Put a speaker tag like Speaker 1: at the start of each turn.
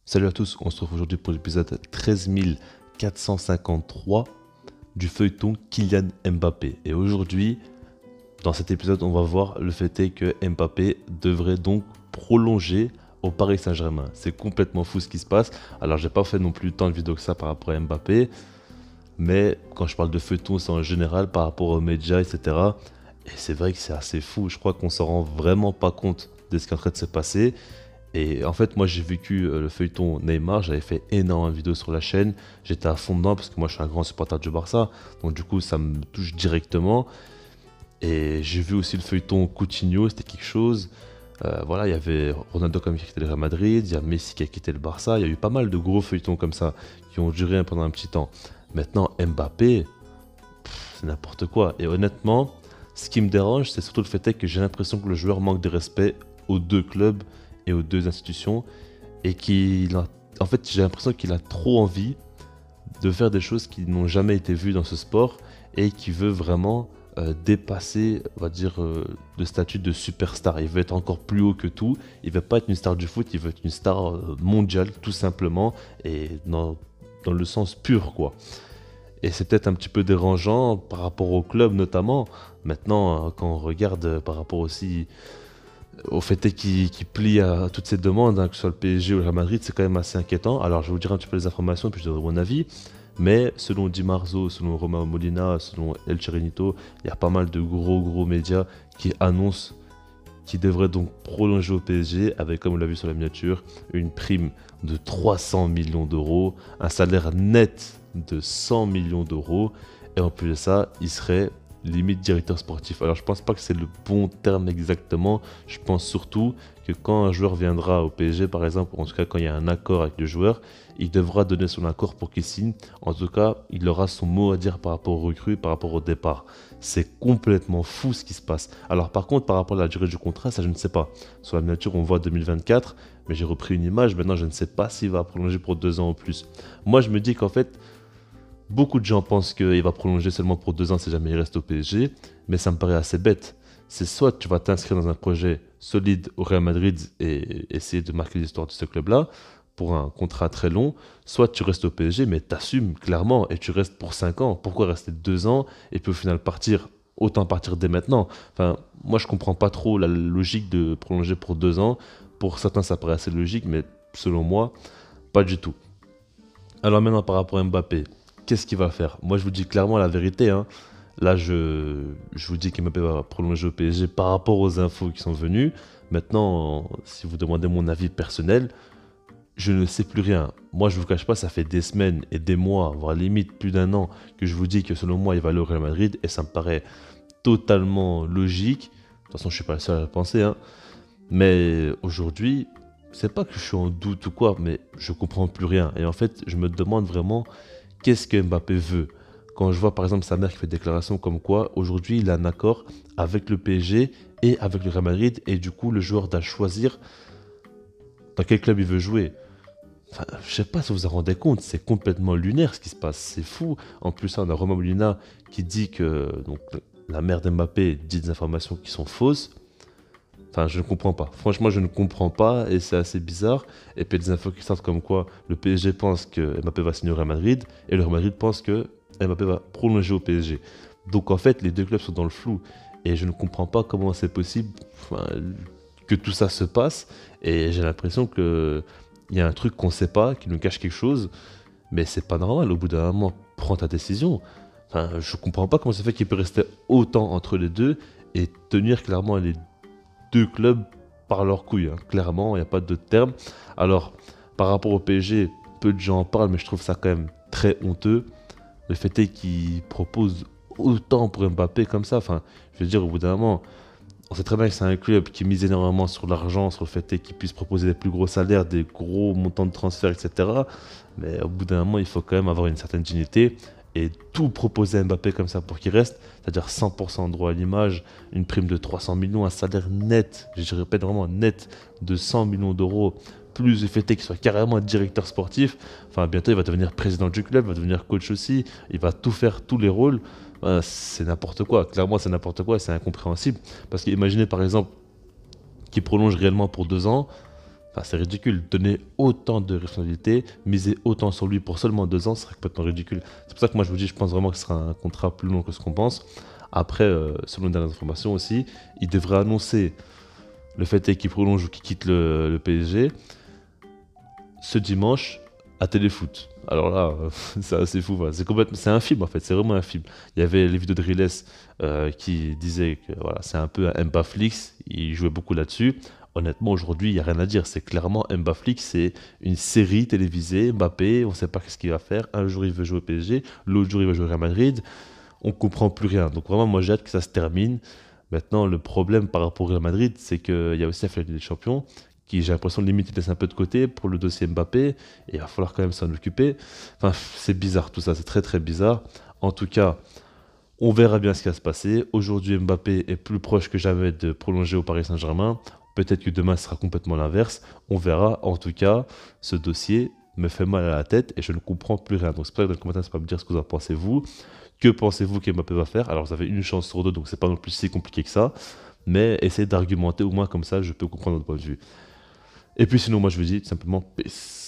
Speaker 1: Salut à tous, on se retrouve aujourd'hui pour l'épisode 13453 du feuilleton Kylian Mbappé. Et aujourd'hui, dans cet épisode, on va voir le fait est que Mbappé devrait donc prolonger au Paris Saint-Germain. C'est complètement fou ce qui se passe. Alors, j'ai pas fait non plus tant de vidéos que ça par rapport à Mbappé, mais quand je parle de feuilleton, c'est en général par rapport aux médias, etc. Et c'est vrai que c'est assez fou. Je crois qu'on s'en rend vraiment pas compte de ce qui est en train de se passer. Et en fait, moi j'ai vécu le feuilleton Neymar, j'avais fait énormément de vidéos sur la chaîne, j'étais à fond dedans parce que moi je suis un grand supporter du Barça, donc du coup ça me touche directement. Et j'ai vu aussi le feuilleton Coutinho, c'était quelque chose. Voilà, il y avait Ronaldo qui a quitté le Real Madrid, il y a Messi qui a quitté le Barça, il y a eu pas mal de gros feuilletons comme ça qui ont duré pendant un petit temps. Maintenant, Mbappé, c'est n'importe quoi. Et honnêtement, ce qui me dérange, c'est surtout le fait est que j'ai l'impression que le joueur manque de respect aux deux clubs et aux deux institutions et en fait, j'ai l'impression qu'il a trop envie de faire des choses qui n'ont jamais été vues dans ce sport et qui veut vraiment dépasser, on va dire, le statut de superstar. Il veut être encore plus haut que tout. Il veut pas être une star du foot, il veut être une star mondiale, tout simplement, et dans le sens pur, quoi. Et c'est peut-être un petit peu dérangeant par rapport au club notamment. Maintenant, quand on regarde par rapport aussi au fait qu'il plie à toutes ces demandes, hein, que ce soit le PSG ou le Real Madrid, c'est quand même assez inquiétant. Alors je vais vous dire un petit peu les informations, puis je donnerai mon avis. Mais selon Di Marzo, selon Romao Molina, selon El Chiringuito, il y a pas mal de gros médias qui annoncent qu'il devrait donc prolonger au PSG avec, comme on l'a vu sur la miniature, une prime de 300 millions d'euros, un salaire net de 100 millions d'euros, et en plus de ça, il serait limite directeur sportif. Alors je pense pas que c'est le bon terme exactement, je pense surtout que quand un joueur viendra au PSG par exemple, ou en tout cas quand il y a un accord avec le joueur, il devra donner son accord pour qu'il signe. En tout cas, il aura son mot à dire par rapport au recrue, par rapport au départ. C'est complètement fou ce qui se passe. Alors par contre, par rapport à la durée du contrat, ça je ne sais pas. Sur la miniature, on voit 2024, mais j'ai repris une image. Maintenant, je ne sais pas s'il va prolonger pour 2 ans ou plus. Moi, je me dis qu'en fait, beaucoup de gens pensent qu'il va prolonger seulement pour 2 ans si jamais il reste au PSG, mais ça me paraît assez bête. C'est soit tu vas t'inscrire dans un projet solide au Real Madrid et essayer de marquer l'histoire de ce club-là pour un contrat très long, soit tu restes au PSG mais t'assumes clairement et tu restes pour 5 ans. Pourquoi rester 2 ans et puis au final partir? Autant partir dès maintenant. Enfin, moi je comprends pas trop la logique de prolonger pour 2 ans. Pour certains ça paraît assez logique, mais selon moi, pas du tout. Alors maintenant par rapport à Mbappé, qu'est-ce qu'il va faire? Moi je vous dis clairement la vérité, hein. Là je vous dis qu'Mbappé va prolonger au PSG par rapport aux infos qui sont venues. Maintenant, si vous demandez mon avis personnel, je ne sais plus rien. Moi je vous cache pas, ça fait des semaines et des mois, voire limite plus d'1 an, que je vous dis que selon moi il va aller au Real Madrid et ça me paraît totalement logique. De toute façon je suis pas le seul à le penser, hein. Mais aujourd'hui, c'est pas que je suis en doute ou quoi, mais je comprends plus rien. Et en fait, je me demande vraiment qu'est-ce que Mbappé veut. Quand je vois par exemple sa mère qui fait des déclarations comme quoi aujourd'hui il a un accord avec le PSG et avec le Real Madrid et du coup le joueur doit choisir dans quel club il veut jouer. Enfin, je sais pas si vous vous en rendez compte, c'est complètement lunaire ce qui se passe, c'est fou. En plus, on a Romain Molina qui dit que donc, la mère d'Mbappé dit des informations qui sont fausses. Enfin, je ne comprends pas. Franchement, je ne comprends pas et c'est assez bizarre. Et puis, des infos qui sortent comme quoi le PSG pense que Mbappé va signer au Real Madrid et le Real Madrid pense que Mbappé va prolonger au PSG. Donc, en fait, les deux clubs sont dans le flou et je ne comprends pas comment c'est possible, enfin, que tout ça se passe. Et j'ai l'impression que il y a un truc qu'on ne sait pas, qui nous cache quelque chose, mais c'est pas normal. Au bout d'un moment, prends ta décision. Enfin, je comprends pas comment ça fait qu'il peut rester autant entre les deux et tenir clairement les deux clubs par leurs couilles, hein. Clairement, il n'y a pas d'autre terme. Alors, par rapport au PSG, peu de gens en parlent, mais je trouve ça quand même très honteux. Le fait est qu'ils proposent autant pour Mbappé comme ça. Enfin, je veux dire, au bout d'un moment, on sait très bien que c'est un club qui mise énormément sur l'argent, sur le fait est qu'il puisse proposer des plus gros salaires, des gros montants de transfert, etc. Mais au bout d'un moment, il faut quand même avoir une certaine dignité et tout proposer à Mbappé comme ça pour qu'il reste, c'est-à-dire 100% droit à l'image, une prime de 300 millions, un salaire net, je répète vraiment net, de 100 millions d'euros, plus le fait est qu'il soit carrément directeur sportif. Enfin, bientôt, il va devenir président du club, il va devenir coach aussi, il va tout faire, tous les rôles. C'est n'importe quoi, clairement c'est n'importe quoi, c'est incompréhensible. Parce qu'imaginez par exemple qu'il prolonge réellement pour 2 ans, Enfin, c'est ridicule. Donner autant de responsabilités, miser autant sur lui pour seulement 2 ans, ce serait complètement ridicule. C'est pour ça que moi je vous dis, je pense vraiment que ce sera un contrat plus long que ce qu'on pense. Après, selon les dernières informations aussi, il devrait annoncer le fait est qu'il prolonge ou qu'il quitte le PSG ce dimanche à Téléfoot. Alors là, c'est assez fou. Voilà. C'est un film en fait, c'est vraiment un film. Il y avait les vidéos de Riles qui disaient que voilà, c'est un peu un Mbaflix, il jouait beaucoup là-dessus. Honnêtement, aujourd'hui, il n'y a rien à dire. C'est clairement Mbaflix, c'est une série télévisée. Mbappé, on ne sait pas ce qu'il va faire. Un jour, il veut jouer au PSG, l'autre jour, il va jouer au Real Madrid. On ne comprend plus rien. Donc vraiment, moi, j'ai hâte que ça se termine. Maintenant, le problème par rapport au Real Madrid, c'est qu'il y a aussi la finale des champions qui, j'ai l'impression, limite, laisse un peu de côté pour le dossier Mbappé, et il va falloir quand même s'en occuper. Enfin, c'est bizarre tout ça, c'est très très bizarre. En tout cas, on verra bien ce qui va se passer. Aujourd'hui, Mbappé est plus proche que jamais de prolonger au Paris Saint-Germain. Peut-être que demain, ce sera complètement l'inverse. On verra. En tout cas, ce dossier me fait mal à la tête et je ne comprends plus rien. Donc, c'est pour ça que dans les commentaires, n'hésitez pas à me dire ce que vous en pensez, vous. Que pensez-vous qu'Mbappé va faire? Alors, vous avez une chance sur deux, donc c'est pas non plus si compliqué que ça. Mais essayez d'argumenter, au moins comme ça, je peux comprendre votre point de vue. Et puis sinon, moi je vous dis tout simplement peace.